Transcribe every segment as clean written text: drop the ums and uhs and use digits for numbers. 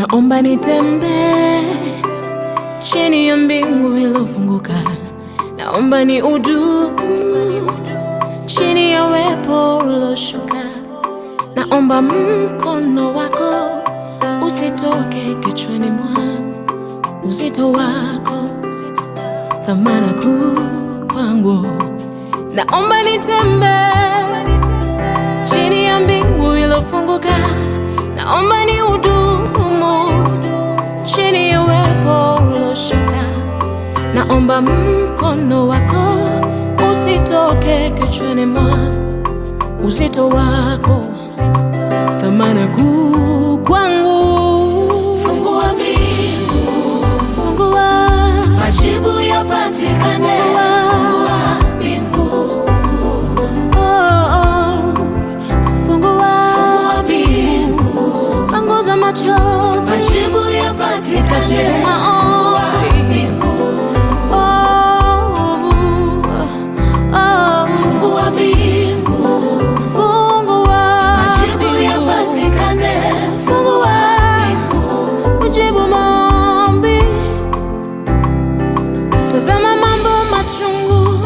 Naomba nitembee chini ya mbingu iliyofunguka. Naomba ni udumu chini ya uwepo ulioshuka. Naomba mkono wako usitoke kichwani mwangu, uzito wako thamana kuu kwangu. Naomba nitembee chini ya mbingu iliyofunguka. Naomba ni udumu chini ya uwepo ulioshuka. Naomba mkono wako usitoke kichwani mwangu, uzito wako thamana kuu kwangu. Fungua mbingu, Fungua majibu yapatikane. Fungua mbingu, Fungua mbingu, panguza machozi, majibu yapatikane. tajibu maombi. Fungua mbingu, Fungua majibu yapatikane. Fungua ujibu maombi. Tazama mambo machungu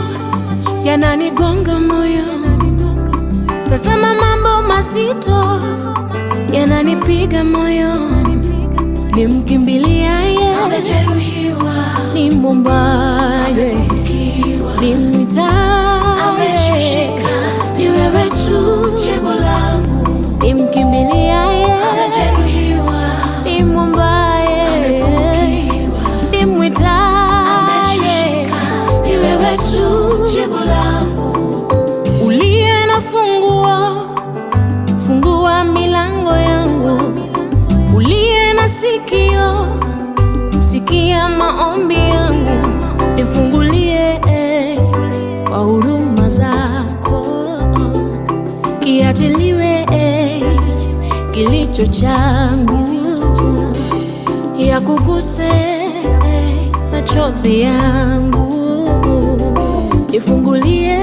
yananigonga moyo. Tazama mambo mazito yananipiga moyo. Nimkimbiliaye Amejeruhiwa, nimwombaye, nimwitaye, ameshushika. Ni wewe tu jibu langu. nimkimbiliaye, Amejeruhiwa, nimwombaye, nimwitaye. ameshushika. Ni wewe tu jibu langu. Uliye na funguo, fungua milango yangu. Uliye na sikio, sikia maombi yangu. Nifungulie kwa huruma zako, kiachiliwe kilicho changu, yakuguse machozi yangu. Nifungulie